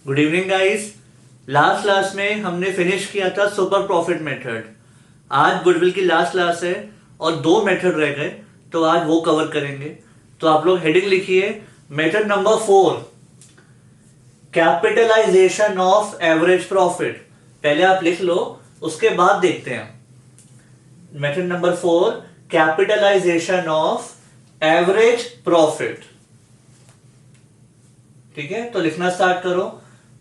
Good evening guys. Last class में हमने finish किया था सुपर प्रॉफिट मेथड। आज गुडविल की लास्ट क्लास है और 2 मेथड रह गए, तो आज वो कवर करेंगे। तो आप लोग हेडिंग लिखिए, method number 4, capitalisation of average profit. पहले आप लिख लो, उसके बाद देखते हैं। Method number 4, capitalisation of average profit. ठीक है, तो लिखना स्टार्ट करो।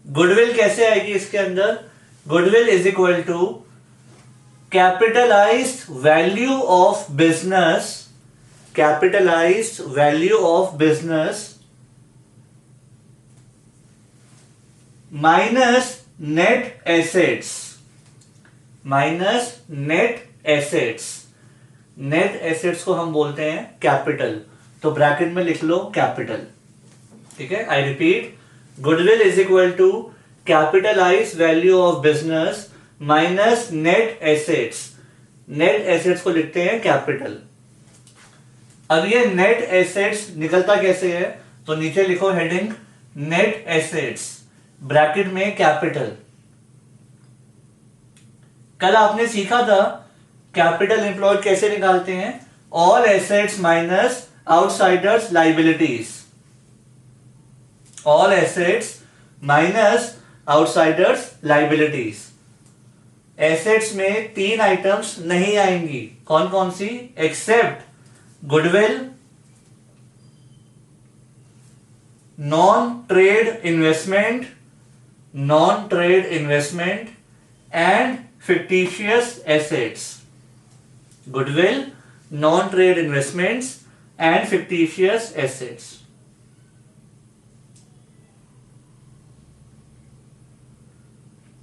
गुडविल कैसे आएगी इसके अंदर? Goodwill is equal to capitalised value of business, capitalised value of business minus net assets, minus net assets. Net assets को हम बोलते हैं कैपिटल, तो ब्रैकेट में लिख लो कैपिटल। ठीक है, I repeat, goodwill is equal to capitalise value of business minus net assets. Net assets को लिखते हैं कैपिटल। अब ये नेट एसेट्स निकलता कैसे है? तो नीचे लिखो हेडिंग, नेट एसेट्स, ब्रैकेट में कैपिटल। कल आपने सीखा था कैपिटल एम्प्लॉयड कैसे निकालते हैं, all assets minus outsiders liabilities, all assets minus outsiders liabilities. Assets में 3 आइटम्स नहीं आएंगी, कौन कौन सी? Except goodwill, non trade investment, non trade investment and fictitious assets. Goodwill, non trade investments and fictitious assets.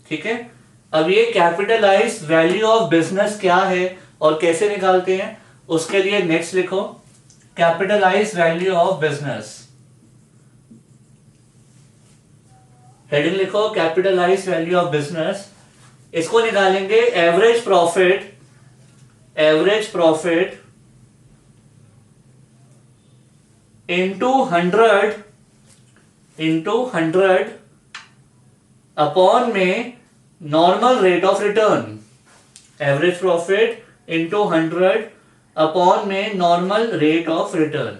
ठीक है, अब ये कैपिटलाइज वैल्यू ऑफ बिजनेस क्या है और कैसे निकालते हैं, उसके लिए नेक्स्ट लिखो, capitalise value of business. Heading लिखो कैपिटलाइज वैल्यू ऑफ बिजनेस। इसको निकालेंगे average profit, average profit into 100 upon में normal rate of return. Average profit into 100 upon में नॉर्मल रेट ऑफ रिटर्न।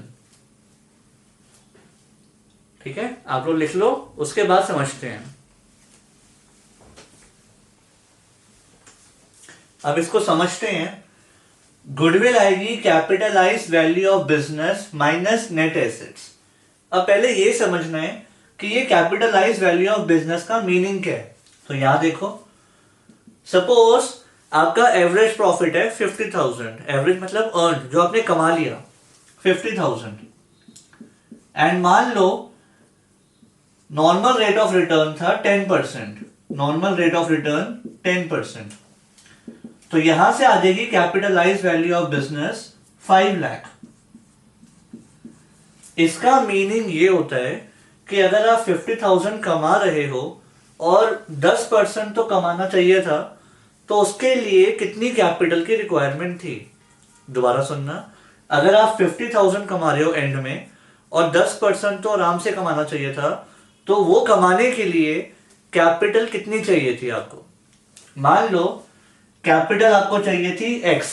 ठीक है, आप लोग लिख लो, उसके बाद समझते हैं। अब इसको समझते हैं। गुडविल आएगी capitalise value of business minus net assets. अब पहले ये समझना है कि ये कैपिटलाइज वैल्यू ऑफ बिजनेस का मीनिंग क्या है। तो यहां देखो, सपोज आपका एवरेज प्रॉफिट है 50,000, एवरेज मतलब अर्न, जो आपने कमा लिया 50,000, एंड मान लो नॉर्मल रेट ऑफ रिटर्न था 10%, नॉर्मल रेट ऑफ रिटर्न 10%। तो यहां से आ जाएगी capitalise value of business 5 lakh. इसका मीनिंग ये होता है कि अगर आप 50,000 कमा रहे हो और 10% तो कमाना चाहिए था, तो उसके लिए कितनी कैपिटल की रिक्वायरमेंट थी? दोबारा सुनना, अगर आप 50,000 कमा रहे हो एंड में और 10% तो आराम से कमाना चाहिए था, तो वो कमाने के लिए कैपिटल कितनी चाहिए थी आपको? मान लो कैपिटल आपको चाहिए थी x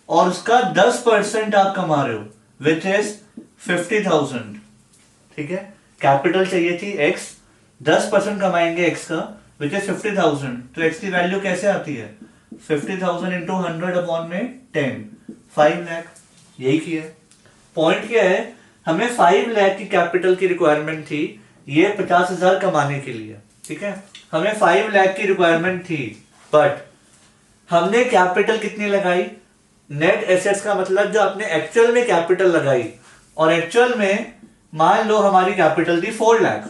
और उसका 10% आप कमा रहे हो, विच इज 50,000। ठीक है, कैपिटल चाहिए थी x, 10% कमाएंगे x का, विच इज 50,000। तो x की वैल्यू कैसे आती है? 50,000 इंटू 100 अपॉन में 10, 5 लाख। यही किया है। पॉइंट क्या है, हमें 5 लाख की कैपिटल की रिक्वायरमेंट थी, ये 50,000 कमाने के लिए। ठीक है, हमें 5 लाख की रिक्वायरमेंट थी, बट हमने कैपिटल कितनी लगाई? नेट एसेट्स का मतलब जो आपने एक्चुअल में कैपिटल लगाई, और एक्चुअल में मान लो हमारी कैपिटल थी 4 लाख।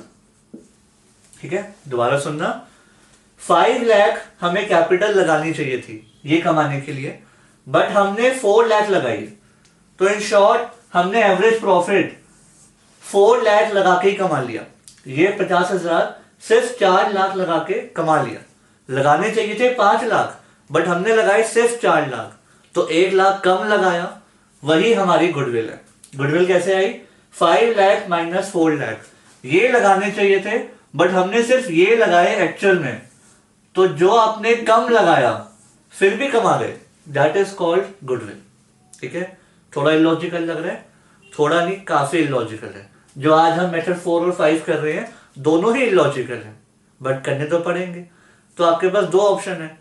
ठीक है, दोबारा सुनना, 5 लाख हमें कैपिटल लगानी चाहिए थी ये कमाने के लिए, बट हमने 4 लाख लगाई। तो इन शॉर्ट हमने एवरेज प्रॉफिट 4 लाख लगा के ही कमा लिया। ये 50,000 सिर्फ 4 लाख लगा के कमा लिया। लगाने चाहिए थे 5 लाख, बट हमने लगाए सिर्फ 4 लाख, तो 1 लाख कम लगाया। वही हमारी गुडविल है। गुडविल कैसे आई? 5 लाख माइनस 4 लाख। ये लगाने चाहिए थे बट हमने सिर्फ ये लगाए एक्चुअल में, तो जो आपने कम लगाया फिर भी कमा गए, दैट इज कॉल्ड गुडविल। ठीक है, थोड़ा इलॉजिकल लग रहा है, थोड़ा नहीं काफी इलॉजिकल है। जो आज हम मेथड 4 और 5 कर रहे हैं दोनों ही इलॉजिकल है, बट करने तो पड़ेंगे। तो आपके पास दो ऑप्शन है,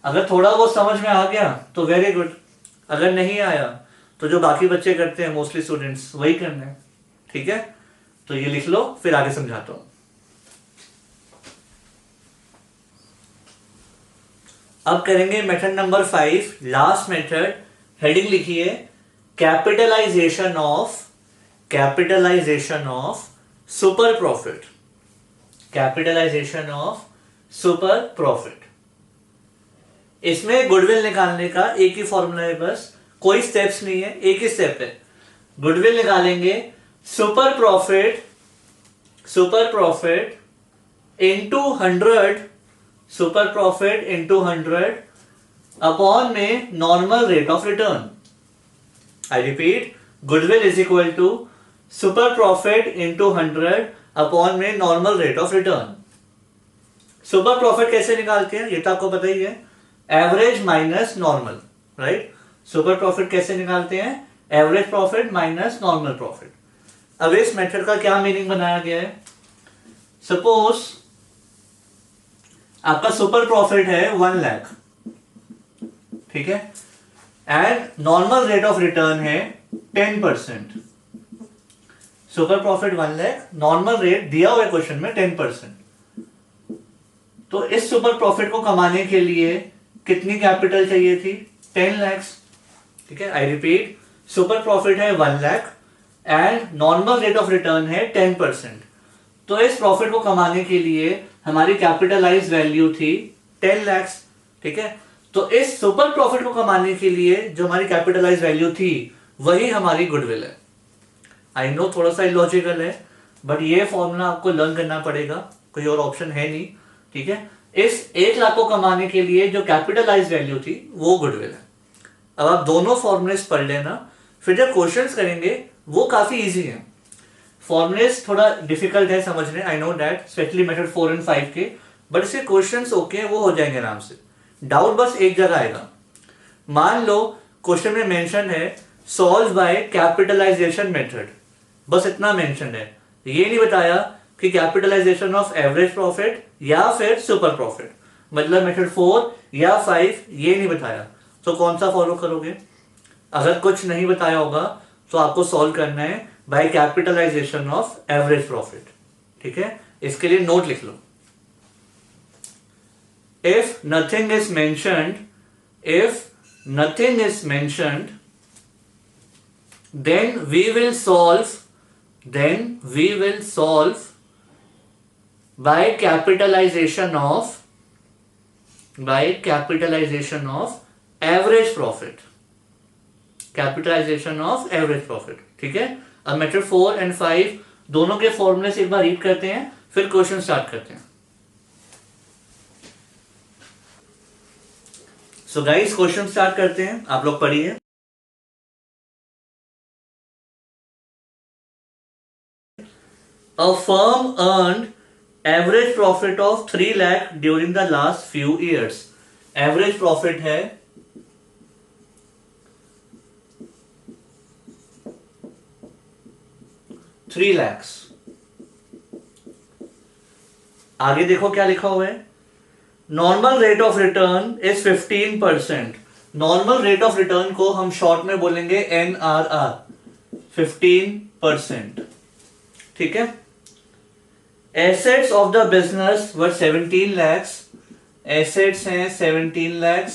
अगर थोड़ा वो समझ में आ गया तो वेरी गुड, अगर नहीं आया तो जो बाकी बच्चे करते हैं मोस्टली स्टूडेंट्स वही करना है। ठीक है, तो ये लिख लो, फिर आगे समझाता हूं। अब करेंगे method number 5, last method. Heading लिखिए capitalisation of super profit. Capitalisation of super profit. इसमें गुडविल निकालने का एक ही फॉर्मूला है, बस कोई स्टेप्स नहीं है, एक ही स्टेप है। गुडविल निकालेंगे super profit into 100, super profit into 100 upon में normal rate of return. I repeat, goodwill is equal to super profit into 100 upon में normal rate of return. Super profit कैसे निकालते हैं ये तो आपको पता ही है, average minus normal, right. Super profit कैसे निकालते हैं, average profit minus normal profit. अब इस मेथड का क्या मीनिंग बनाया गया है, सपोज आपका सुपर प्रॉफिट है 1 लाख, ठीक है, and normal rate of return है 10%। Super profit 1 lakh, normal rate दिया हुआ है क्वेश्चन में 10%। तो इस सुपर प्रॉफिट को कमाने के लिए कितनी कैपिटल चाहिए थी, 10 लाख। ठीक है, आई रिपीट, सुपर प्रॉफिट है 1 lakh and normal rate of return है 10%। तो इस प्रॉफिट को कमाने के लिए हमारी कैपिटलाइज वैल्यू थी 10 लाख। ठीक है, तो इस सुपर प्रॉफिट को कमाने के लिए जो हमारी कैपिटलाइज वैल्यू थी वही हमारी गुडविल है। आई नो थोड़ा सा इलॉजिकल है, बट ये फॉर्मूला आपको लर्न करना पड़ेगा, कोई और ऑप्शन है नहीं। ठीक है, इस 1 लाख को कमाने के लिए जो कैपिटलाइज वैल्यू थी वो गुडविल है। अब आप दोनों फॉर्मूलेस पढ़ लेना, फिर जब क्वेश्चंस करेंगे वो काफी इजी है। फॉर्मूलेस थोड़ा डिफिकल्ट है समझने, I know that, specially method 4 and 5 के, बट इसके क्वेश्चंस ओके वो हो जाएंगे आराम से। डाउट बस एक जगह आएगा, मान लो क्वेश्चन में मेंशन है सॉल्व बाय कैपिटलाइजेशन मेथड, बस इतना मेंशन है, ये नहीं बताया कि कैपिटलाइजेशन ऑफ एवरेज प्रॉफिट या फिर सुपर प्रॉफिट, मतलब मेथड 4 या 5 ये नहीं बताया, तो कौन सा फॉलो करोगे। अगर कुछ नहीं बताया होगा तो आपको सॉल्व करना है by capitalisation of average profit. ठीक है, इसके लिए नोट लिख लो, if nothing is mentioned then we will solve by capitalization of average profit, ठीक है। अब मेथड 4 एंड 5 दोनों के फॉर्मूले से एक बार रीड करते हैं, फिर क्वेश्चन स्टार्ट करते हैं। सो गाइस क्वेश्चन स्टार्ट करते हैं, आप लोग पढ़िए। A firm earned average profit of 3 lakh during the last few years. Average profit है 3 lakhs। आगे देखो क्या लिखा हुआ है, normal rate of return is 15%। Normal rate of return को हम शॉर्ट में बोलेंगे NRR, 15%। ठीक है, assets of the business were 17 lakhs, assets हैं 17 lakhs,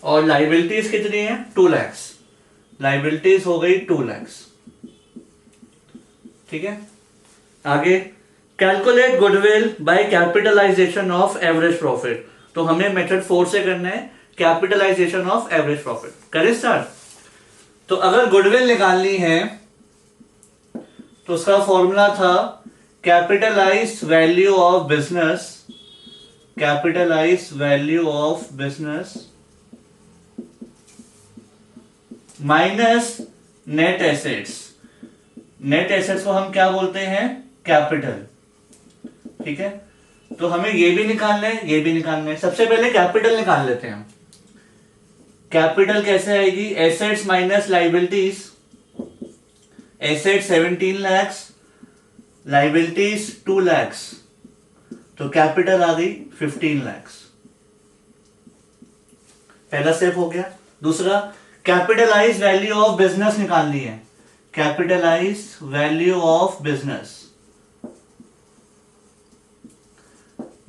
और लाइबिलिटीज कितनी है 2 lakhs, लाइबिलिटीज हो गई 2 lakhs। ठीक है, आगे calculate goodwill by capitalisation of average profit, तो हमें मेथड 4 से करना है कैपिटलाइजेशन ऑफ एवरेज प्रॉफिट। करें स्टार्ट। तो अगर गुडविल निकालनी है तो उसका फॉर्मूला था capitalised value of business minus net assets. Net assets को हम क्या बोलते हैं, कैपिटल। ठीक है, तो हमें ये भी निकालना है, ये भी निकालना है। सबसे पहले कैपिटल निकाल लेते हैं हम। कैपिटल कैसे आएगी, assets minus liabilities. Asset 17 lakhs, liabilities 2 lakhs, तो कैपिटल आ गई 15 lakhs। पहला स्टेप हो गया। दूसरा, कैपिटलाइज वैल्यू ऑफ बिजनेस निकालनी है। कैपिटलाइज वैल्यू ऑफ बिजनेस,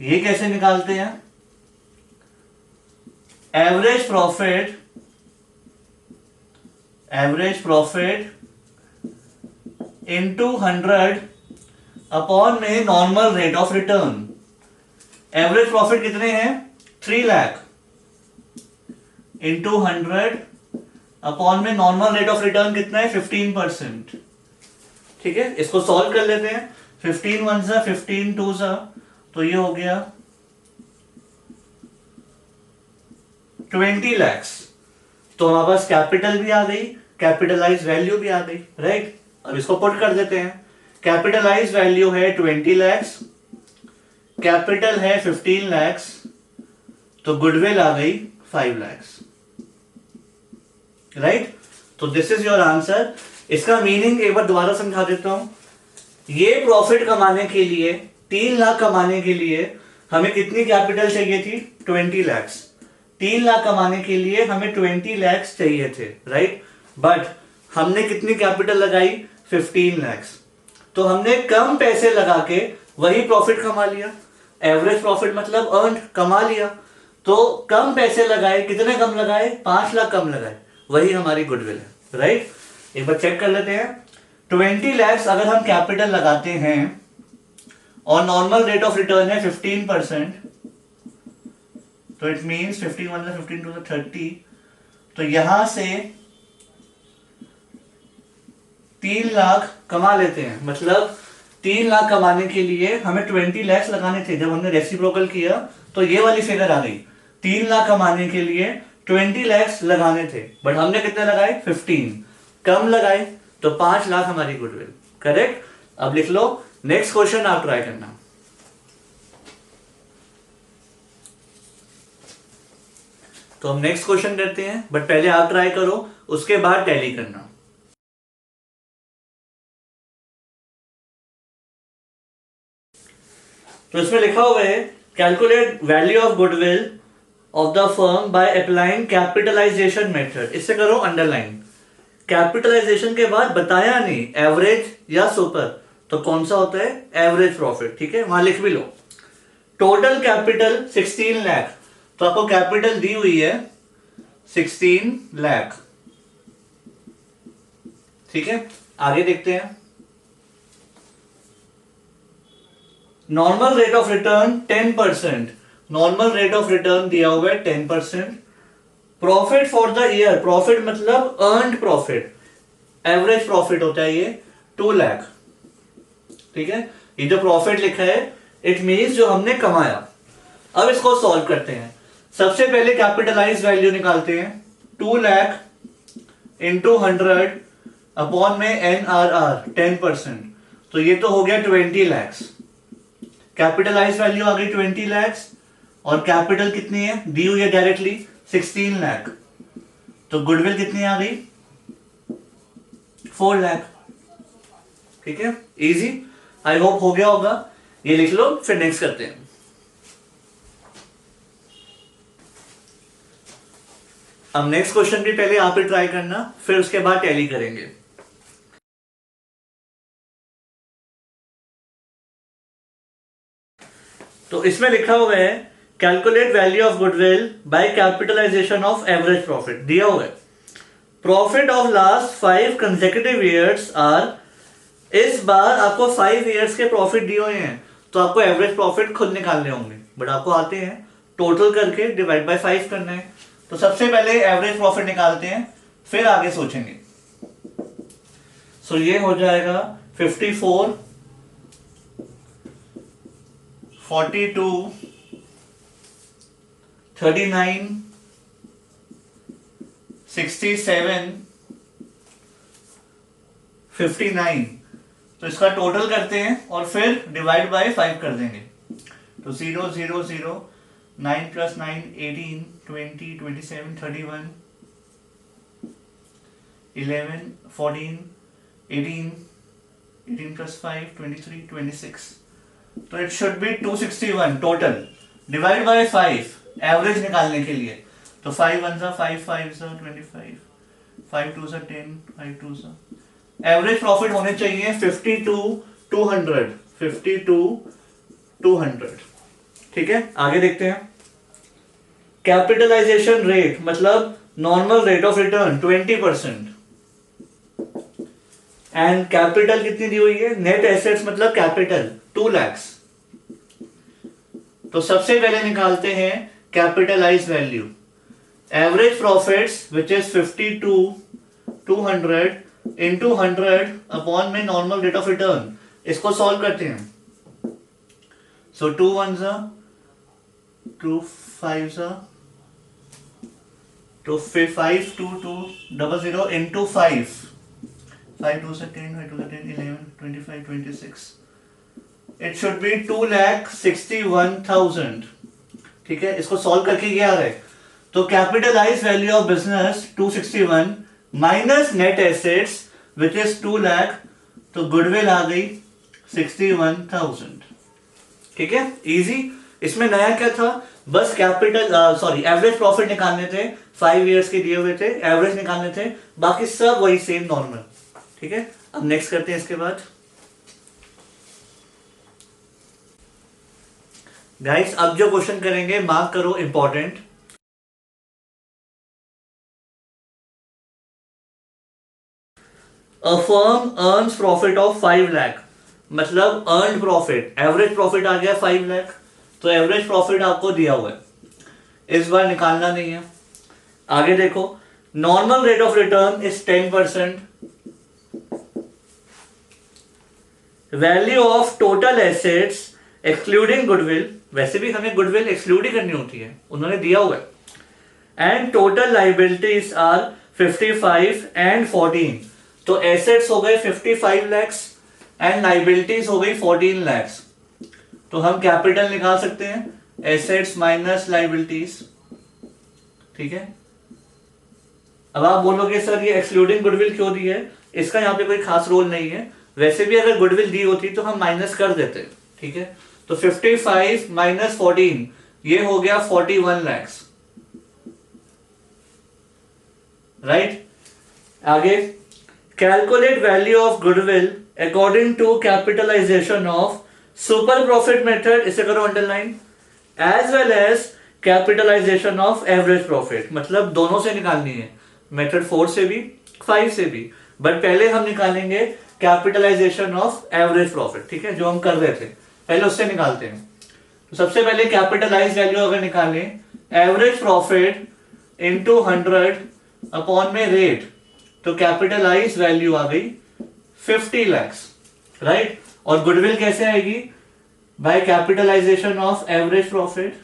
ये कैसे निकालते हैं, average profit, average profit into 100 upon में normal rate of return. Average profit कितने हैं, 3 लाख इंटू 100 अपॉन में नॉर्मल रेट ऑफ रिटर्न कितना है, 15%। ठीक है, इसको सॉल्व कर लेते हैं। 15 1 सा 15 2 सा, तो ये हो गया 20 lakhs। तो हमारे पास कैपिटल भी आ गई, कैपिटलाइज वैल्यू भी आ गई, राइट। अब इसको पुट कर देते हैं। कैपिटलाइज वैल्यू है 20 lakhs, कैपिटल है 15 lakhs, तो गुडविल आ गई 5 lakhs, राइट। तो दिस इज योर आंसर। इसका मीनिंग एक बार दोबारा समझा देता हूं। ये प्रॉफिट कमाने के लिए, 3 लाख कमाने के लिए हमें कितनी कैपिटल चाहिए थी, 20 lakhs। 3 लाख कमाने के लिए हमें 20 lakhs चाहिए थे, राइट। बट हमने कितनी कैपिटल लगाई, 15 lakhs। तो हमने कम पैसे लगा के वही प्रॉफिट कमा लिया। एवरेज प्रॉफिट मतलब अर्न, कमा लिया। तो कम पैसे लगाए, कितने कम लगाए, 5 लाख कम लगाए, वही हमारी गुडविल है, राइट। एक बार चेक कर लेते हैं। 20 lakhs अगर हम कैपिटल लगाते हैं और नॉर्मल रेट ऑफ रिटर्न है 15%, तो इट मींस 15 मतलब 15 टू 30, तो यहां से 3 लाख कमा लेते हैं। मतलब 3 लाख कमाने के लिए हमें 20 lakhs लगाने थे। जब हमने रेसिप्रोकल किया तो ये वाली फिगर आ गई। 3 लाख कमाने के लिए 20 lakhs लगाने थे, बट हमने कितने लगाए, 15 कम लगाए, तो 5 लाख हमारी गुडविल, करेक्ट। अब लिख लो, नेक्स्ट क्वेश्चन आप ट्राई करना। तो हम नेक्स्ट क्वेश्चन करते हैं, बट पहले आप ट्राई करो, उसके बाद टैली करना। तो इसमें लिखा हुआ है, calculate value of goodwill of the firm by applying capitalisation method. इससे करो अंडरलाइन। कैपिटलाइजेशन के बाद बताया नहीं एवरेज या सुपर, तो कौन सा होता है, एवरेज प्रॉफिट। ठीक है, वहां लिख भी लो। टोटल कैपिटल 16 लाख, तो आपको कैपिटल दी हुई है 16 लाख। ठीक है, आगे देखते हैं। Normal rate of return 10%, normal rate of return दिया हुआ है 10%। Profit for the year, profit मतलब अर्नड प्रॉफिट, एवरेज प्रॉफिट होता है ये 2 लाख। ठीक है, ये जो प्रॉफिट लिखा है इट मींस जो हमने कमाया। अब इसको सॉल्व करते हैं। सबसे पहले कैपिटलाइज वैल्यू निकालते हैं, 2 लाख इंटू 100 अपॉन में NRR 10%, तो ये तो हो गया 20 lakhs। कैपिटलाइज वैल्यू आ गई 20 lakhs, और कैपिटल कितनी है दी हुई है डायरेक्टली 16 लाख, तो गुडविल कितनी आ गई 4 लाख। ठीक है, इजी, आई होप हो गया होगा। ये लिख लो, फिर नेक्स्ट करते हैं। अब नेक्स्ट क्वेश्चन भी पहले आप ही ट्राई करना, फिर उसके बाद टैली करेंगे। तो इसमें लिखा हुआ है, calculate value of goodwill by capitalisation of average profit. दिया हुआ है profit of last 5 consecutive years are. इस बार आपको 5 ईयर्स के प्रॉफिट दिए हुए हैं, तो आपको एवरेज प्रॉफिट खुद निकालने होंगे, बट आपको आते हैं, टोटल करके डिवाइड बाय 5 करना है। तो सबसे पहले एवरेज प्रॉफिट निकालते हैं, फिर आगे सोचेंगे। सो ये हो जाएगा 54, 42, 39, 67, 59। तो इसका टोटल करते हैं और फिर डिवाइड बाय 5 कर देंगे। तो 0 0 0 9 + 9 18 20 27 31 11 14 18 18 + 5 23 26। तो it should B 261 total divide by 5 average निकालने के लिए। तो 5 1 सा 5 5 सा 25 5 2 सा 10 5 2 सा एवरेज प्रॉफिट होने चाहिए 52 200 52 200। ठीक है, आगे देखते हैं। कैपिटलाइजेशन रेट मतलब normal rate of return 20%। And capital कितनी दी हुई है? नेट एसेट्स मतलब कैपिटल 2 लाख। तो सबसे पहले निकालते हैं capitalise value. Average profits which is 52 200 into 100 upon में नॉर्मल रेट ऑफ रिटर्न। इसको सॉल्व करते हैं। सो 2 1 सा 2 5 सा तो 5 2 2 00 इंटू 5 5 2 से 10 5 2 से 10 11 25 26। It should B 2,61,000। ठीक है, इसको सॉल्व करके ये आ रहा है। तो capitalise value of business 261 minus net assets which is 2 lakh. तो गुडविल आ गई 61,000। ठीक है, इजी। इसमें नया क्या था? बस एवरेज प्रॉफिट निकालने थे, 5 इयर्स के दिए हुए थे, एवरेज निकालने थे, बाकी सब वही सेम नॉर्मल। ठीक है, अब नेक्स्ट करते हैं। इसके बाद गाइस अब जो क्वेश्चन करेंगे मार्क करो, important. A firm earns profit of 5 lakh मतलब अर्न प्रॉफिट, एवरेज प्रॉफिट आ गया 5 लाख। तो एवरेज प्रॉफिट आपको दिया हुआ है, इस बार निकालना नहीं है। आगे देखो, normal rate of return is 10%। Value of total assets excluding goodwill, वैसे भी हमें गुडविल एक्सक्लूड ही करनी होती है, उन्होंने दिया हुआ है। And total liabilities are 55 and 14। तो एसेट्स हो गए 55 लैक्स एंड लाइबिलिटीज हो गई 14 लैक्स। तो हम कैपिटल निकाल सकते हैं, एसेट्स माइनस लाइबिलिटीज। ठीक है, अब आप बोलोगे सर ये एक्सक्लूडिंग गुडविल क्यों दी है? इसका यहाँ पे कोई खास रोल नहीं है, वैसे भी अगर गुडविल दी होती तो हम माइनस कर देते। ठीक है, तो 55 माइनस 14 ये हो गया 41 लैक्स। राइट, आगे calculate value of goodwill according to capitalisation of super profit method, इसे करो underline, as well as capitalisation of average profit. मतलब दोनों से निकालनी है, मेथड 4 से भी 5 से भी, बट पहले हम निकालेंगे कैपिटलाइजेशन ऑफ एवरेज प्रॉफिट। ठीक है, जो हम कर रहे थे पहले उससे निकालते हैं। तो सबसे पहले कैपिटलाइज वैल्यू अगर निकालें, एवरेज प्रॉफिट इंटू 100 अपॉन में रेट, तो कैपिटलाइज वैल्यू आ गई 50 लैक्स। राइट, और गुडविल कैसे आएगी? By capitalisation of average profit.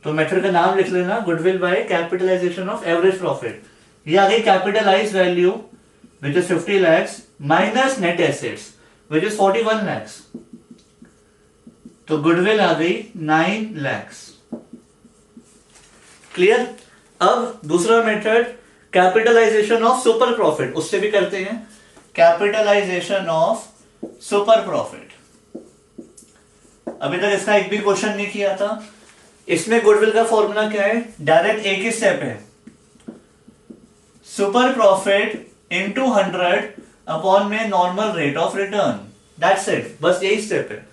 तो मेथड का नाम लिख लेना, goodwill by capitalisation of average profit. ये आ गई capitalise value which is 50 lakhs minus net assets which is 41 lakhs. तो गुडविल आ गई 9 लैक्स। क्लियर? अब दूसरा method capitalisation of super profit, उससे भी करते हैं। कैपिटलाइजेशन ऑफ सुपर प्रॉफिट, अभी तक इसका एक भी क्वेश्चन नहीं किया था। इसमें गुडविल का फॉर्मूला क्या है? डायरेक्ट एक ही स्टेप है, सुपर प्रॉफिट इंटू 100 अपॉन में normal rate of return. That's it, बस यही स्टेप है।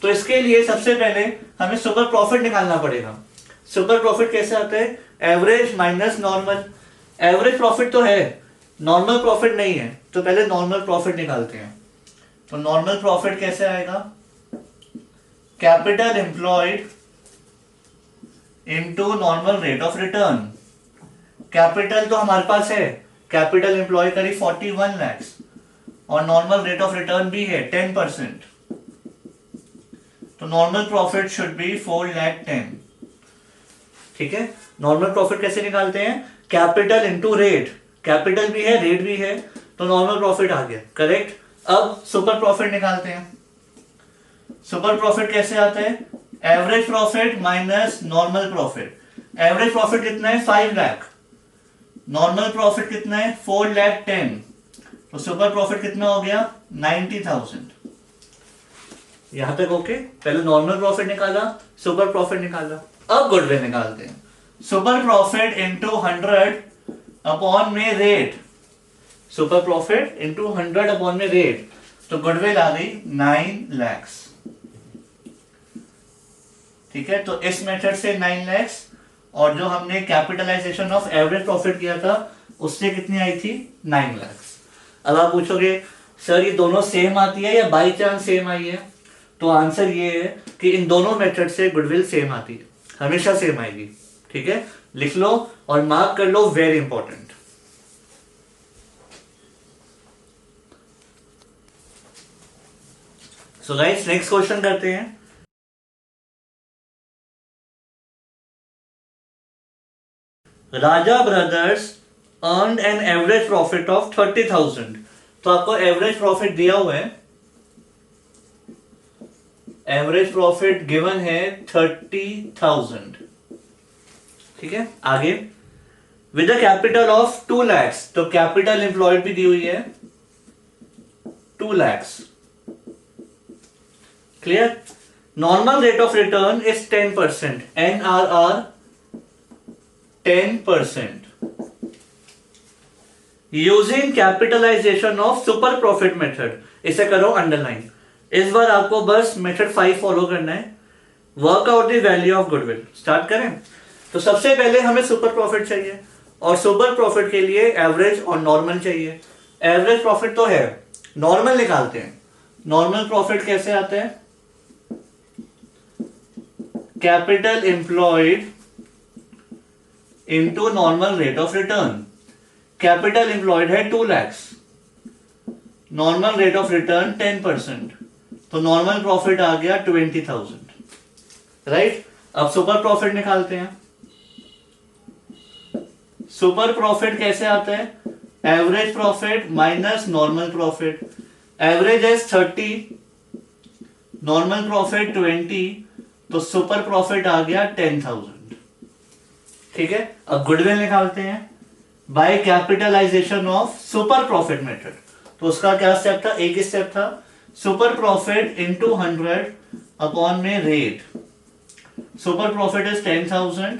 तो इसके लिए सबसे पहले हमें सुपर प्रॉफिट निकालना पड़ेगा। सुपर प्रॉफिट कैसे आता है? Average minus normal. Average profit तो है, नॉर्मल प्रॉफिट नहीं है, तो पहले नॉर्मल प्रॉफिट निकालते हैं। तो नॉर्मल प्रॉफिट कैसे आएगा? Capital employed into normal rate of return. Capital तो हमारे पास है, कैपिटल एम्प्लॉय करी 41 लैक्स और नॉर्मल रेट ऑफ रिटर्न भी है 10%। तो नॉर्मल प्रॉफिट शुड बी 4,10,000। ठीक है, नॉर्मल प्रॉफिट कैसे निकालते हैं? कैपिटल इनटू रेट, कैपिटल भी है रेट भी है, तो नॉर्मल प्रॉफिट आ गया। करेक्ट, अब सुपर प्रॉफिट निकालते हैं। सुपर प्रॉफिट कैसे आता है? Average profit minus normal profit. Average profit कितना है? 5 लाख। नॉर्मल प्रॉफिट कितना है? 4 लाख 10। तो सुपर प्रॉफिट कितना हो गया? 90,000। यहां तक ओके। पहले नॉर्मल प्रॉफिट निकाला, सुपर प्रॉफिट निकाला, अब गुडविल निकालते हैं। सुपर प्रॉफिट इंटू 100 अपॉन में rate. Super profit into 100 upon में रेट, तो गुडविल आ गई 9 लाख। ठीक है, तो इस मेथड से 9 लाख, और जो हमने कैपिटलाइजेशन ऑफ एवरेज प्रॉफिट किया था उससे कितनी आई थी? 9 लाख। अब आप पूछोगे सर ये दोनों सेम आती है या बाई चांस सेम आई है? तो आंसर ये है कि इन दोनों मेथड से गुडविल सेम आती है, हमेशा सेम आएगी। ठीक है, लिख लो और मार्क कर लो, very important. So guys next question करते हैं। Raja brothers earned an average profit of 30,000। तो आपको एवरेज प्रॉफिट दिया हुआ है, एवरेज प्रॉफिट गिवन है 30,000। ठीक है, आगे with a capital of 2 lakh, तो कैपिटल एम्प्लॉयड भी दी हुई है 2 lakh. Clear? Normal rate of return is 10%, NRR 10%। Using capitalisation of super profit method, इसे करो अंडरलाइन। इस बार आपको बस मेथड 5 फॉलो करना है। Work out the value of goodwill. Start करें। तो सबसे पहले हमें सुपर प्रॉफिट चाहिए, और सुपर प्रॉफिट के लिए एवरेज और नॉर्मल चाहिए। एवरेज प्रॉफिट तो है, नॉर्मल निकालते हैं। नॉर्मल प्रॉफिट कैसे आता है? Capital employed into normal rate of return. Capital employed है 2 lakh, normal rate of return 10%, तो नॉर्मल प्रॉफिट आ गया 20,000। राइट? अब सुपर प्रॉफिट निकालते हैं। सुपर प्रॉफिट कैसे आता है? Average profit minus normal profit. Average है 30, नॉर्मल प्रॉफिट 20, तो सुपर प्रॉफिट आ गया 10,000। ठीक है, अब गुडविल निकालते हैं by capitalisation of super profit method. तो उसका क्या स्टेप था? एक ही स्टेप था, सुपर प्रॉफिट इंटू 100 अपॉन में rate. Super profit is 10,000,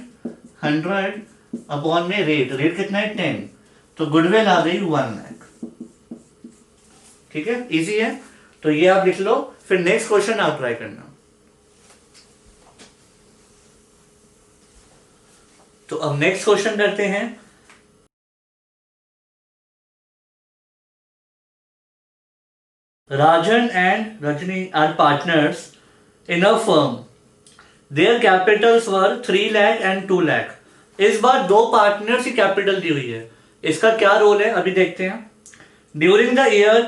100 upon में रेट। रेट कितना है? 10, तो गुडविल आ गई 1 लाख। ठीक है, इजी है। तो ये आप लिख लो, फिर नेक्स्ट क्वेश्चन आप ट्राई करना। तो अब नेक्स्ट क्वेश्चन करते हैं। Rajan and Rajni are partners in a firm. Their capitals were 3 lakh and 2 lakh. इस बार दो पार्टनर्स की कैपिटल दी हुई है। इसका क्या रोल है अभी देखते हैं। During the year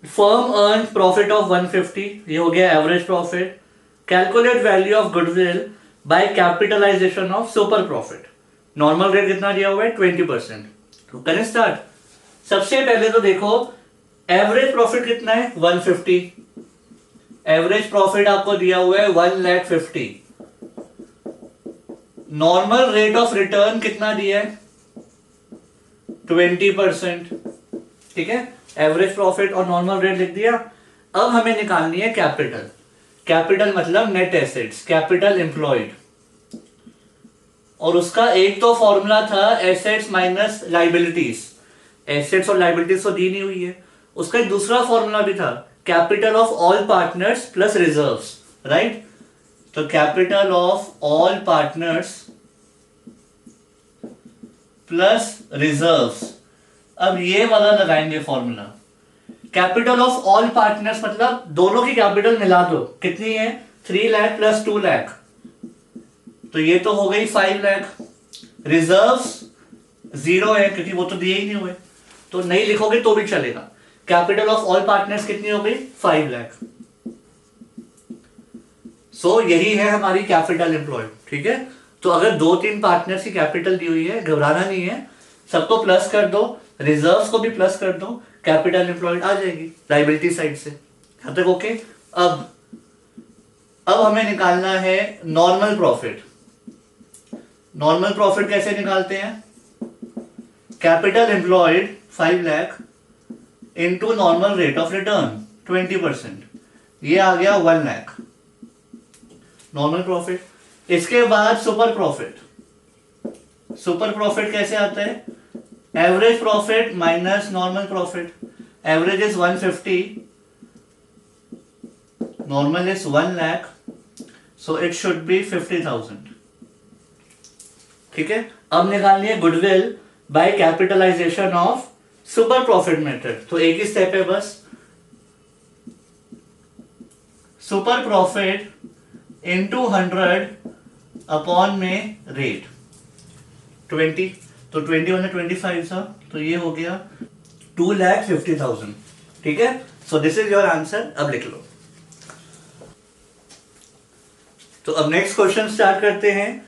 firm earn profit of 150, ये हो गया average profit. Calculate value of goodwill by capitalisation of super profit. Normal rate कितना दिया हुआ है? 20%। तो करें स्टार्ट। सबसे पहले तो देखो एवरेज प्रॉफिट कितना है? 150। एवरेज प्रॉफिट आपको दिया हुआ है 1,50,000। नॉर्मल रेट ऑफ रिटर्न कितना दिया है? 20%। ठीक है, एवरेज प्रॉफिट और नॉर्मल रेट लिख दिया। अब हमें निकालनी है कैपिटल। कैपिटल मतलब नेट एसेट्स, कैपिटल एम्प्लॉयड। और उसका एक तो फॉर्मूला था एसेट्स माइनस लाइबिलिटीज। एसेट्स और लाइबिलिटीज तो दी नहीं हुई है। उसका एक दूसरा फॉर्मूला भी था, capital of all partners plus reserves. Right? तो capital of all partners plus reserves. अब ये वाला लगाएंगे formula. Capital of all partners मतलब दोनों की कैपिटल मिला दो, कितनी है? 3 लाख प्लस 2 लाख, तो ये तो हो गई 5 लाख। रिजर्व्स 0 है क्योंकि वो तो दिए ही नहीं हुए, तो नहीं लिखोगे तो भी चलेगा। कैपिटल ऑफ ऑल पार्टनर्स कितनी हो गई? 5 लाख। सो यही है हमारी कैपिटल एम्प्लॉयड। ठीक है, तो अगर 2-3 पार्टनर्स की कैपिटल दी हुई है, घबराना नहीं है, सबको प्लस कर दो, रिजर्व्स को भी प्लस कर दो, कैपिटल एम्प्लॉयड आ जाएगी लाइबिलिटी साइड से। यहाँ तक ओके। अब हमें निकालना है नॉर्मल प्रॉफिट। नॉर्मल प्रॉफिट कैसे निकालते हैं? Capital employed 5 lakh into normal rate of return 20%, ये आ गया 1 लाख नॉर्मल प्रॉफिट। इसके बाद सुपर प्रॉफिट। सुपर प्रॉफिट कैसे आता है? Average profit minus normal profit. Average is 150, normal is 1 lakh, so it should be 50,000। ठीक है। अब निकालनी है goodwill by capitalisation of super profit method. तो एक ही स्टेप है बस। सुपर प्रॉफिट इंटू 100 अपॉन में रेट 20, तो 20 वन 25 था, तो ये हो गया 2,50,000। ठीक है। So this is your answer. अब लिख लो। तो अब नेक्स्ट क्वेश्चन स्टार्ट करते हैं।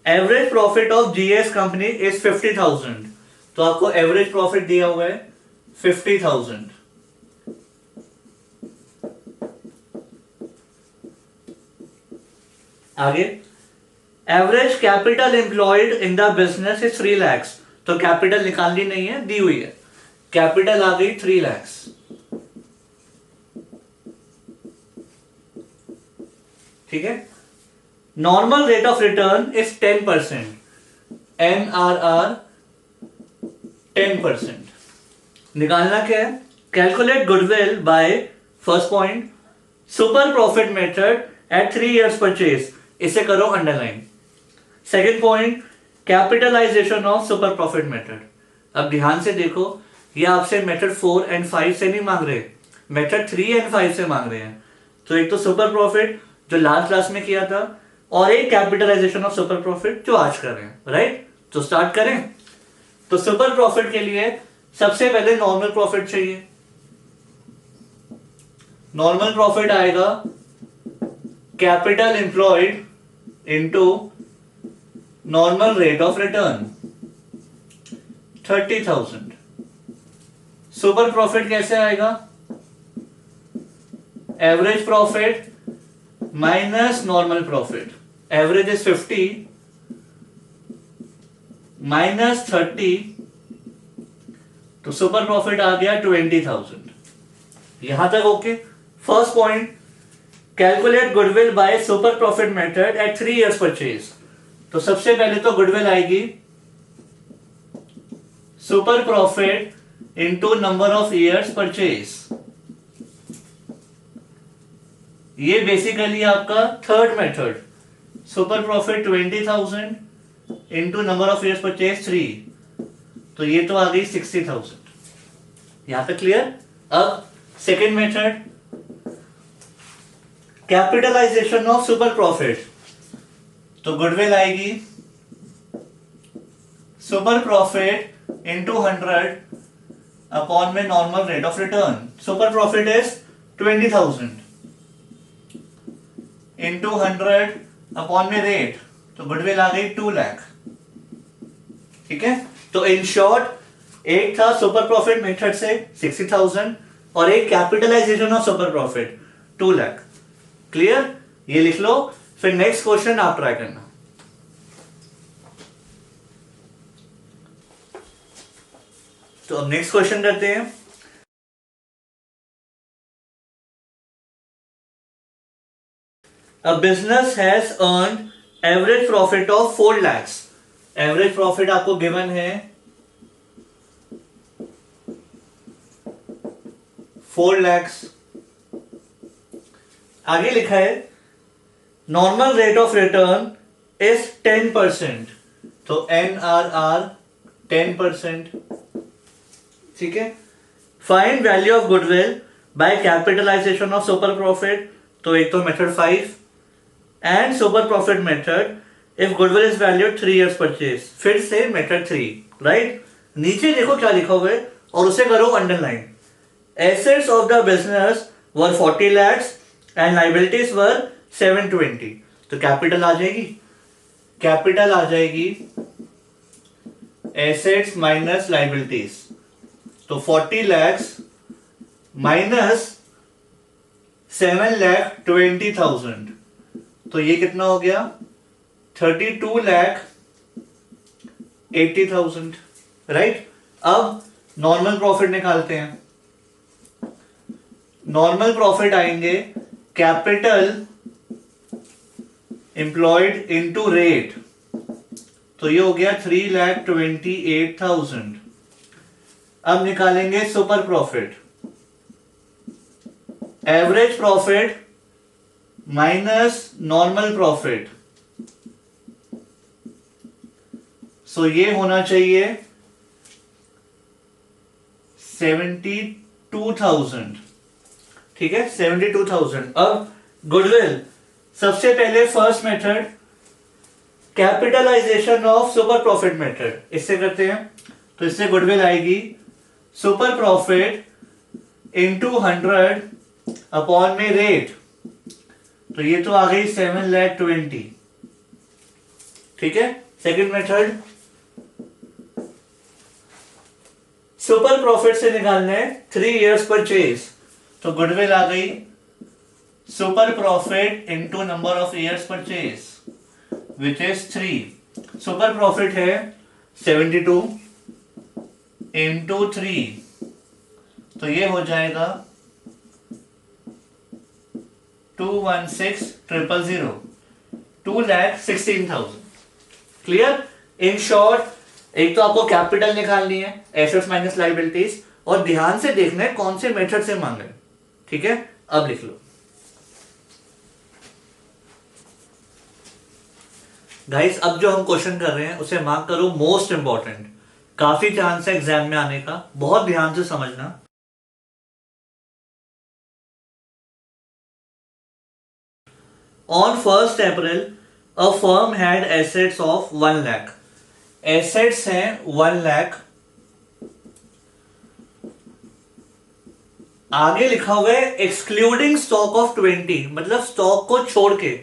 Average profit of GS company is 50,000। तो आपको एवरेज प्रॉफिट दिया हुआ है 50,000। आगे, average capital employed in the business is 3 lakhs। तो कैपिटल निकालनी नहीं है, दी हुई है। कैपिटल आ गई 3 lakhs। ठीक है। Normal rate of return is 10%, NRR 10%। निकालना क्या है? Calculate goodwill by first point super profit method at 3 years purchase, इसे करो underline. Second point capitalisation of super profit method. अब ध्यान से देखो, ये आपसे मेथड 4 and 5 से नहीं मांग रहे, मेथड 3 and 5 से मांग रहे हैं। तो एक तो सुपर प्रॉफिट जो लास्ट क्लास में किया था, और एक कैपिटलाइजेशन ऑफ सुपर प्रॉफिट जो आज कर रहे हैं, राइट। तो स्टार्ट करें। तो सुपर प्रॉफिट के लिए सबसे पहले नॉर्मल प्रॉफिट चाहिए। नॉर्मल प्रॉफिट आएगा capital employed into normal rate of return 30,000। Super profit कैसे आएगा? Average profit minus normal profit. Average is 50 minus 30, तो सुपर प्रॉफिट आ गया 20,000। यहां तक okay. First point calculate goodwill by super profit method at 3 years purchase. तो सबसे पहले तो गुडविल आएगी super profit into number of years purchase. ये बेसिकली आपका third method, super profit 20,000 into number of years purchase 3, तो ये तो आ गई 60,000। यहां तक क्लियर। अब second method capitalisation of super profit. तो गुडविल आएगी सुपर प्रॉफिट इंटू 100 अपॉन में normal rate of return. Super profit is 20,000 into 100 upon में रेट, तो गुडविल आ गई 2 लाख। ठीक है। तो इन शॉर्ट एक था सुपर प्रॉफिट मेथड से 60,000 और एक capitalisation of super profit 2 lakh. Clear? ये लिख लो, फिर नेक्स्ट क्वेश्चन आप ट्राई करना। तो अब नेक्स्ट क्वेश्चन करते हैं। A business has earned average profit of 4 lakhs। Average profit आपको गिवन है 4 lakhs। आगे लिखा है normal rate of return is 10%, तो NRR 10%। ठीक है। Find value of goodwill by capitalisation of super profit, तो एक तो method 5 and super profit method if goodwill is valued 3 years purchase, फिर से मेथड 3, राइट। नीचे देखो क्या लिखा हुआ है और उसे करो underline. Assets of the business were 40 lakhs and liabilities were 720, तो कैपिटल आ जाएगी, कैपिटल आ जाएगी एसेट्स माइनस लाइबिलिटीज, तो 40 lakhs माइनस 7,20,000, तो ये कितना हो गया 32,80,000, राइट। अब नॉर्मल प्रॉफिट निकालते हैं। नॉर्मल प्रॉफिट आएंगे कैपिटल एम्प्लॉयड इनटू रेट, तो ये हो गया 3,28,000। अब निकालेंगे super profit, average profit minus normal profit, so ये होना चाहिए 72,000, ठीक है 72,000। अब गुडविल, सबसे पहले first method capitalisation of super profit method, इससे करते हैं। तो इससे गुडविल आएगी सुपर प्रॉफिट इंटू 100 अपॉन में रेट, तो ये तो आ गई 7,20,000, ठीक है। सेकंड मेथड सुपर प्रॉफिट से निकालना है 3 years परचेज, तो गुडविल आ गई super profit into number of years purchase which is 3। Super profit है 72 इंटू 3, तो ये हो जाएगा 216,000, 2,16,000। क्लियर? इन शॉर्ट, एक तो आपको कैपिटल निकालनी है, एसेट्स माइनस लाइबिलिटीज, और ध्यान से देखना है कौन से मेथड से मांगे, ठीक है। अब लिख लो गाइस, अब जो हम क्वेश्चन कर रहे हैं उसे मार्क करो मोस्ट इंपॉर्टेंट, काफी चांस है एग्जाम में आने का, बहुत ध्यान से समझना। On 1st April a firm had assets of 1 lakh, assets हैं 1 lakh, आगे लिखा हुआ है एक्सक्लूडिंग स्टॉक ऑफ 20, मतलब स्टॉक को छोड़ के।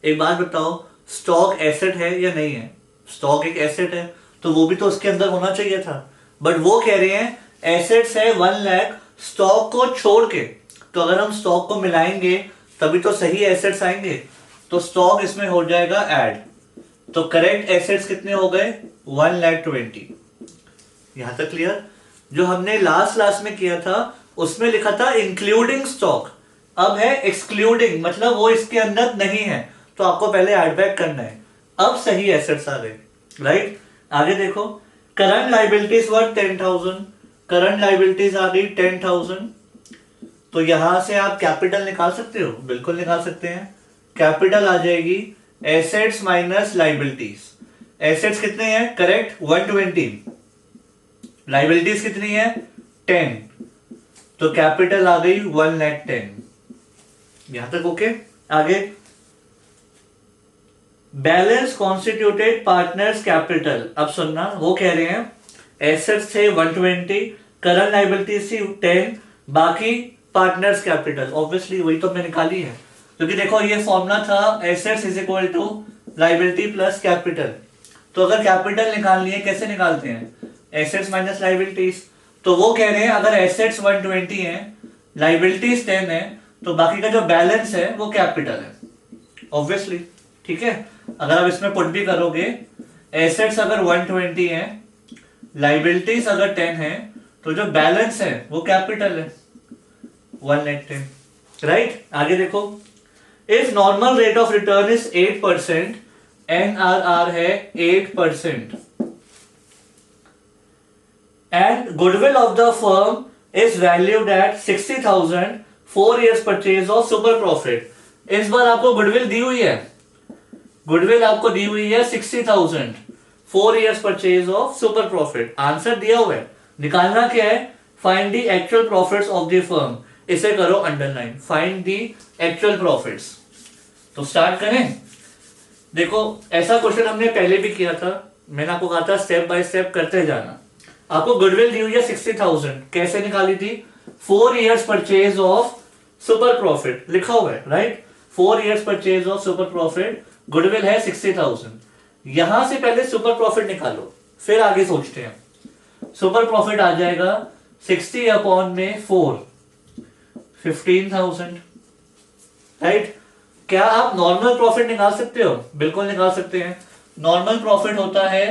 एक बात बताओ, स्टॉक एसेट है या नहीं है? स्टॉक एक एसेट है, तो वो भी तो उसके अंदर होना चाहिए था, बट वो कह रहे हैं एसेट्स है 1 lakh स्टॉक को छोड़ के, तो अगर हम स्टॉक को मिलाएंगे तभी तो सही एसेट्स आएंगे, तो स्टॉक इसमें हो जाएगा ऐड, तो करेक्ट एसेट्स कितने हो गए 1,20,000। यहां तक क्लियर? जो हमने लास्ट क्लास में किया था उसमें लिखा था इंक्लूडिंग स्टॉक, अब है एक्सक्लूडिंग, मतलब वो इसके अंदर नहीं है, तो आपको पहले ऐड बैक करना है। अब सही एसेट्स आ गए, राइट। आगे देखो, current liabilities worth 10,000, current liabilities आ गई 10,000, तो यहां से आप कैपिटल निकाल सकते हो, बिल्कुल निकाल सकते हैं। कैपिटल आ जाएगी एसेट्स माइनस लाइबिलिटीज, एसेट्स कितने हैं करेक्ट 120, लाइबिलिटीज कितनी है 10, तो कैपिटल आ गई 1,10,000। यहां तक ओके। आगे बैलेंस कॉन्स्टिट्यूटेड पार्टनर्स कैपिटल, अब सुनना, वो कह रहे हैं एसेट्स थे 120, करंट लाइबिलिटीज थी 10, बाकी पार्टनर्स कैपिटल, ऑब्वियसली वही तो हमने निकाली है, क्योंकि देखो ये फॉर्मूला था assets is equal to liability plus capital, तो अगर कैपिटल निकालनी है कैसे निकालते हैं, एसेट्स माइनस लाइबिलिटीज, तो वो कह रहे हैं अगर एसेट्स 120 है, लाइबिलिटीज 10 है, तो बाकी का जो बैलेंस है वो कैपिटल है, ऑब्वियसली, ठीक है। अगर आप इसमें पुट भी करोगे, एसेट्स अगर 120 है, लाइबिलिटीज अगर 10 है, तो जो बैलेंस है वो कैपिटल है 1,10,000, राइट। आगे देखो, if normal rate of return is 8%, NRR है 8%, and goodwill of the firm is valued at 60,000, 4 years purchase of super profit। इस बार आपको गुडविल दी हुई है, गुडविल आपको दी हुई है 60,000, 4 years purchase of super profit, answer दिया हुआ है, निकालना क्या है, find the actual profits of the firm, इसे करो underline, find the actual profits. तो स्टार्ट करें। देखो ऐसा क्वेश्चन हमने पहले भी किया था, मैंने आपको कहा था स्टेप बाय स्टेप करते जाना। आपको गुडविल दी हुई है 60,000, कैसे निकाली थी, 4 years purchase of super profit लिखा हुआ है, right. 4 years purchase of super profit, goodwill है 60,000, यहां से पहले सुपर प्रॉफिट निकालो, फिर आगे सोचते हैं। सुपर प्रॉफिट आ जाएगा 60 अपॉन में 4, 15,000, राइट। क्या आप नॉर्मल प्रॉफिट निकाल सकते हो? बिल्कुल निकाल सकते हैं। नॉर्मल प्रॉफिट होता है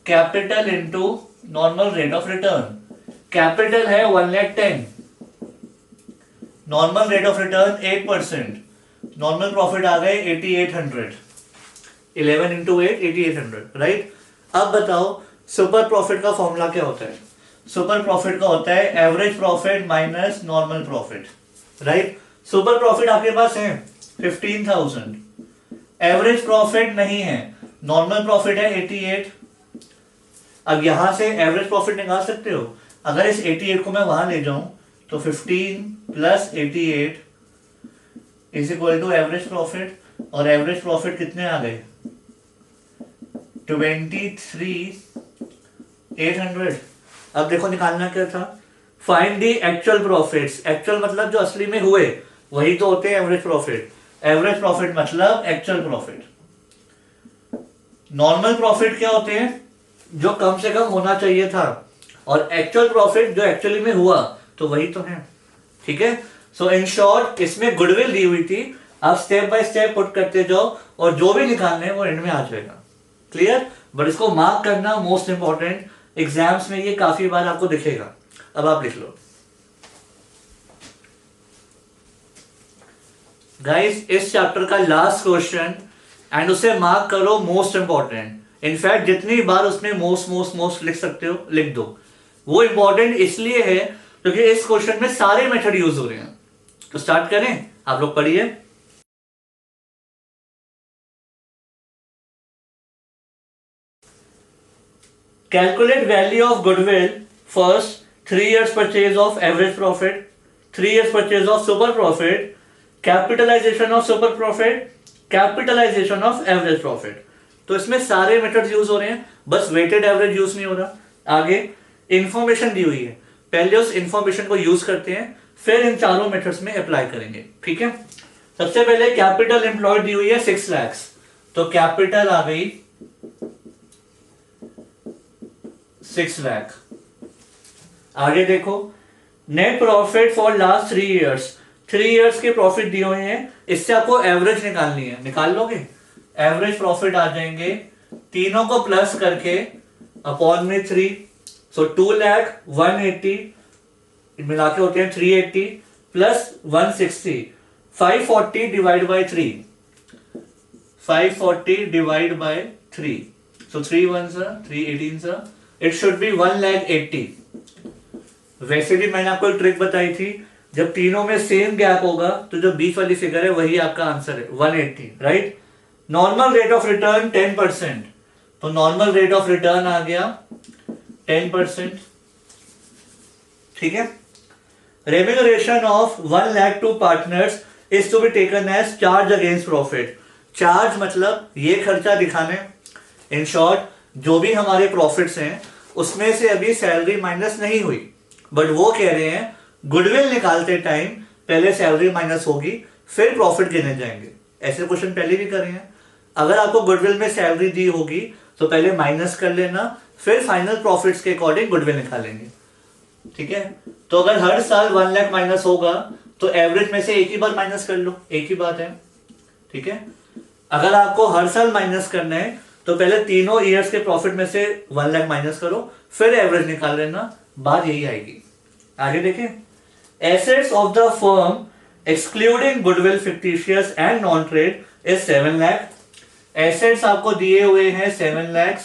capital into normal rate of return. Capital है 110, normal rate of return 8%, normal profit आ गए 8800, 11 इंटू 8 8800, राइट। अब बताओ सुपर प्रॉफिट का फॉर्मूला क्या होता है? सुपर प्रॉफिट का होता है average profit minus normal profit, right. Super profit आपके पास है 15,000, एवरेज प्रॉफिट नहीं है, नॉर्मल प्रॉफिट है 88। अब यहां से एवरेज प्रॉफिट निकाल सकते हो। अगर इस 88 को मैं वहां ले जाऊं तो 15 plus 88 is equal to average profit, और एवरेज प्रॉफिट कितने आ गए? 23,800। अब देखो निकालना क्या था? Find the actual profits. Actual मतलब जो असली में हुए वही तो होते हैं एवरेज प्रॉफिट। एवरेज प्रॉफिट मतलब एक्चुअल प्रॉफिट। नॉर्मल प्रॉफिट क्या होते हैं? जो कम से कम होना चाहिए था, और एक्चुअल प्रॉफिट जो एक्चुअली में हुआ तो वही तो है, ठीक है। सो इन शॉर्ट इसमें गुडविल दी हुई थी, आप स्टेप बाय स्टेप पुट करते जाओ और जो भी निकालने हैं वो एंड में आ जाएगा। क्लियर? बट इसको मार्क करना मोस्ट इंपॉर्टेंट, एग्जाम्स में ये काफी बार आपको दिखेगा। अब आप लिख लो गाइस इस चैप्टर का लास्ट क्वेश्चन, एंड उसे मार्क करो मोस्ट इंपॉर्टेंट। इनफैक्ट जितनी बार उसमें मोस्ट मोस्ट मोस्ट लिख सकते हो लिख दो। वो इंपॉर्टेंट इसलिए है क्योंकि इस क्वेश्चन में सारे मेथड यूज हो रहे हैं। तो स्टार्ट करें, आप लोग पढ़िए। Calculate value of goodwill first, 3 years purchase of average profit, 3 years purchase of super profit, capitalisation of super profit, capitalisation of average profit. तो इसमें सारे मेथड्स यूज हो रहे हैं, बस वेटेड एवरेज यूज नहीं हो रहा। आगे इंफॉर्मेशन दी हुई है, पहले उस इंफॉर्मेशन को यूज करते हैं, फिर इन चारों मेथड्स में अप्लाई करेंगे, ठीक है। सबसे पहले कैपिटल एम्प्लॉयड दी हुई है 6 लाख, तो कैपिटल आ गई 6 लाख। आगे देखो net profit for last 3 years, 3 years के प्रॉफिट दिए हुए हैं, इससे आपको एवरेज निकालनी है। निकाल लोगे? एवरेज प्रॉफिट आ जाएंगे, तीनों को प्लस करके अपॉन में 3, सो 2 लाख 180 मिला के होते हैं 380 plus 160, 540 divide by 3, 540 divide by 3, so 3 1 3 18 it should B 1,80,000। वैसे भी मैंने आपको एक ट्रिक बताई थी, जब तीनों में सेम गैप होगा तो जो बीच वाली फिगर है वही आपका आंसर है 180, right. Normal rate of return 10%, तो नॉर्मल रेट ऑफ रिटर्न आ गया 10%, ठीक है। Remuneration of 1 lakh to partners is to be taken as charge against profit. Charge मतलब ये खर्चा दिखाने। इन शॉर्ट जो भी हमारे प्रॉफिट्स हैं उसमें से अभी सैलरी माइनस नहीं हुई, बट वो कह रहे हैं गुडविल निकालते टाइम पहले सैलरी माइनस होगी फिर प्रॉफिट गिने जाएंगे। ऐसे क्वेश्चन पहले भी करे हैं। अगर आपको गुडविल में सैलरी दी होगी तो पहले माइनस कर लेना, फिर फाइनल प्रॉफिट्स के अकॉर्डिंग गुडविल निकालेंगे, ठीक है। तो अगर हर साल 1 लाख माइनस होगा तो एवरेज में से एक ही बार माइनस कर लो, एक ही बात है, ठीक है। अगर आपको हर साल माइनस करना है तो पहले तीनों ईयर्स के प्रॉफिट में से 1 लाख माइनस करो, फिर एवरेज निकाल लेना, बात यही आएगी। आगे देखें, assets of the firm excluding goodwill fictitious and non trade is 7 lakh. Assets आपको दिए हुए हैं 7 लाख,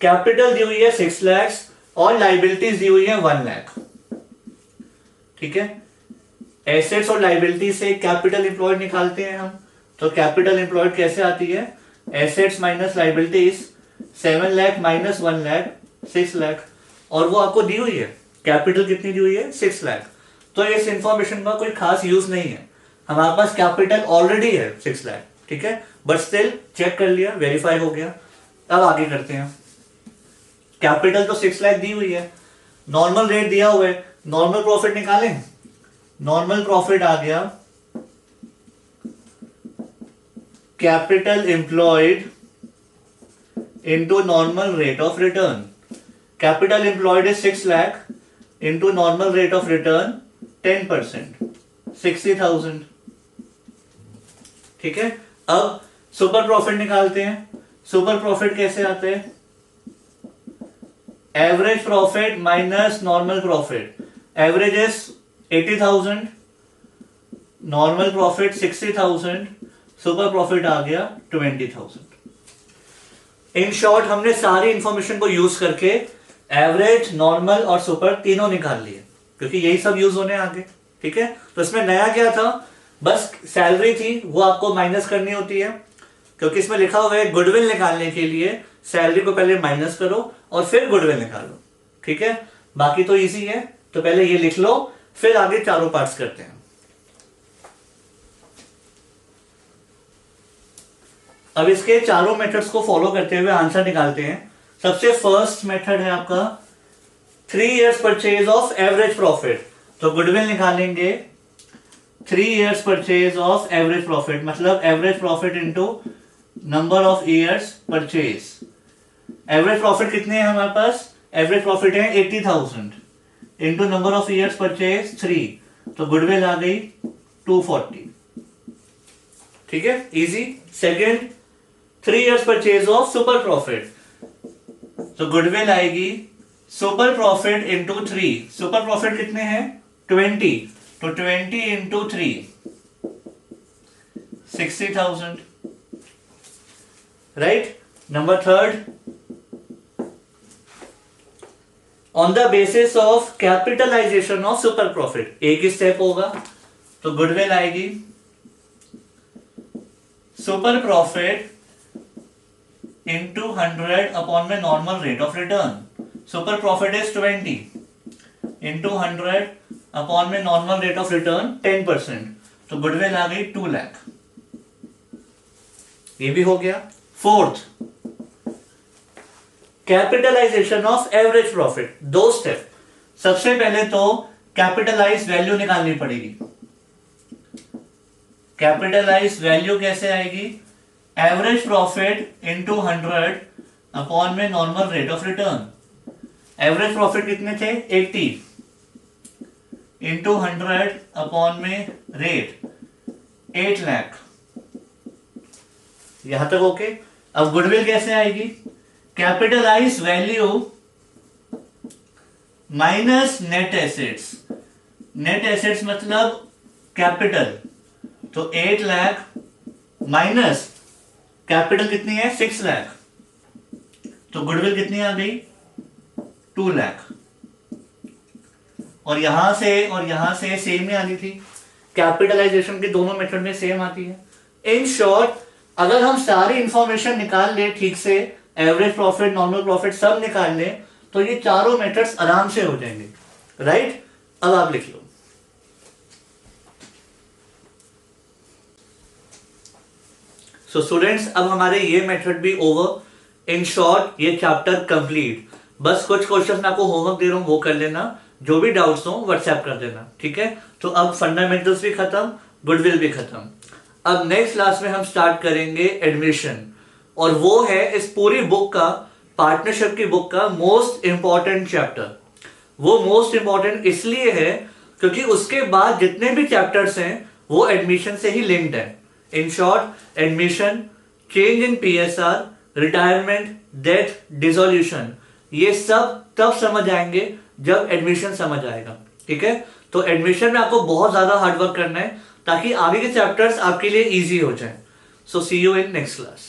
कैपिटल दी हुई है 6 लाख और लाइबिलिटीज दी हुई है 1 लाख, ठीक है। एसेट्स और लाइबिलिटी से कैपिटल एम्प्लॉयड निकालते हैं हम, तो कैपिटल एम्प्लॉयड कैसे आती है? Assets minus liabilities, 7 lakh minus 1 lakh 6 lakh, और वो आपको दी हुई है कैपिटल कितनी दी हुई है 6 लाख। तो इस इंफॉर्मेशन का कोई खास यूज नहीं है, हमारे पास कैपिटल ऑलरेडी है 6 लाख, ठीक है। बट स्टिल चेक कर लिया, वेरीफाई हो गया। अब आगे करते हैं। कैपिटल तो 6 लाख दी हुई है, नॉर्मल रेट दिया हुआ है, नॉर्मल प्रॉफिट निकालें। नॉर्मल प्रॉफिट आ गया capital employed into normal rate of return. Capital employed is 6 lakh into normal rate of return 10%, 60,000. ठीक है, अब सुपर प्रॉफिट निकालते हैं। सुपर प्रॉफिट कैसे आते हैं? Average profit minus normal profit. Average is 80,000, normal profit 60,000, super profit आ गया 20,000। इन शॉर्ट हमने सारी इंफॉर्मेशन को यूज करके एवरेज, नॉर्मल और सुपर तीनों निकाल लिए, क्योंकि यही सब यूज होने आगे। ठीक है, तो इसमें नया क्या था? बस सैलरी थी, वो आपको माइनस करनी होती है, क्योंकि इसमें लिखा हुआ है गुडविल निकालने के लिए सैलरी को पहले माइनस करो और फिर गुडविल निकालो। ठीक है, बाकी तो इजी है, तो पहले ये लिख लो, फिर आगे चारों पार्ट्स करते हैं। अब इसके चारों मेथड्स को फॉलो करते हुए आंसर निकालते हैं। सबसे फर्स्ट मेथड है आपका 3 years purchase of average profit. तो गुडविल निकालेंगे 3 years purchase of average profit, मतलब average profit into number of years purchase. Average profit कितने हैं हमारे पास? एवरेज प्रॉफिट है 80,000 into number of years purchase 3, तो गुडविल आ गई 240। ठीक है, easy. Second 3 years purchase of super profit, तो गुडविल आएगी super profit into 3। Super profit कितने हैं? 20, तो 20 into 3 60,000। Right. Number third, on the basis of capitalisation of super profit, एक ही स्टेप होगा, तो गुडविल आएगी super profit into 100 upon my normal rate of return. Super profit is 20 into 100 upon my normal rate of return 10%, तो goodwill आ गई 2 लाख। ये भी हो गया। Fourth, capitalisation of average profit, 2 step. सबसे पहले तो कैपिटलाइज वैल्यू निकालनी पड़ेगी। कैपिटलाइज वैल्यू कैसे आएगी? एवरेज प्रॉफिट इंटू 100 अपॉन में normal rate of return. Average profit कितने थे? 80 इंटू 100 अपॉन में रेट 8 लाख। यहां तक ओके। अब गुडविल कैसे आएगी? Capitalise value minus net assets. Net assets मतलब कैपिटल, तो 8 लाख माइनस कैपिटल कितनी है? 6 लाख, तो गुडविल कितनी आ गई? 2 लाख। और यहां से सेम ही आनी थी। कैपिटलाइजेशन की दोनों मेथड में सेम आती है। इन शॉर्ट, अगर हम सारी इंफॉर्मेशन निकाल ले ठीक से, एवरेज प्रॉफिट, नॉर्मल प्रॉफिट सब निकाल ले, तो ये चारों मेथड्स आराम से हो जाएंगे। राइट। अब आप लिख लो। सो स्टूडेंट्स, अब हमारे ये मेथड भी ओवर। इन शॉर्ट, ये चैप्टर कंप्लीट। बस कुछ क्वेश्चन मैं आपको होमवर्क दे रहा हूं, वो कर लेना। जो भी डाउट्स हो व्हाट्सएप कर देना। ठीक है, तो अब फंडामेंटल्स भी खत्म, गुडविल भी खत्म। अब नेक्स्ट क्लास में हम स्टार्ट करेंगे एडमिशन, और वो है इस पूरी बुक का, पार्टनरशिप की बुक का मोस्ट इंपॉर्टेंट चैप्टर। वो मोस्ट इंपॉर्टेंट इसलिए है क्योंकि उसके बाद जितने भी चैप्टर्स हैं वो एडमिशन से ही लिंक्ड है। In short, admission, change in PSR, retirement, death, dissolution, ये सब तब समझ आएंगे जब एडमिशन समझ आएगा। ठीक है, तो एडमिशन में आपको बहुत ज्यादा हार्डवर्क करना है ताकि आगे के चैप्टर्स आपके लिए इजी हो जाए। सो सी यू इन नेक्स्ट क्लास।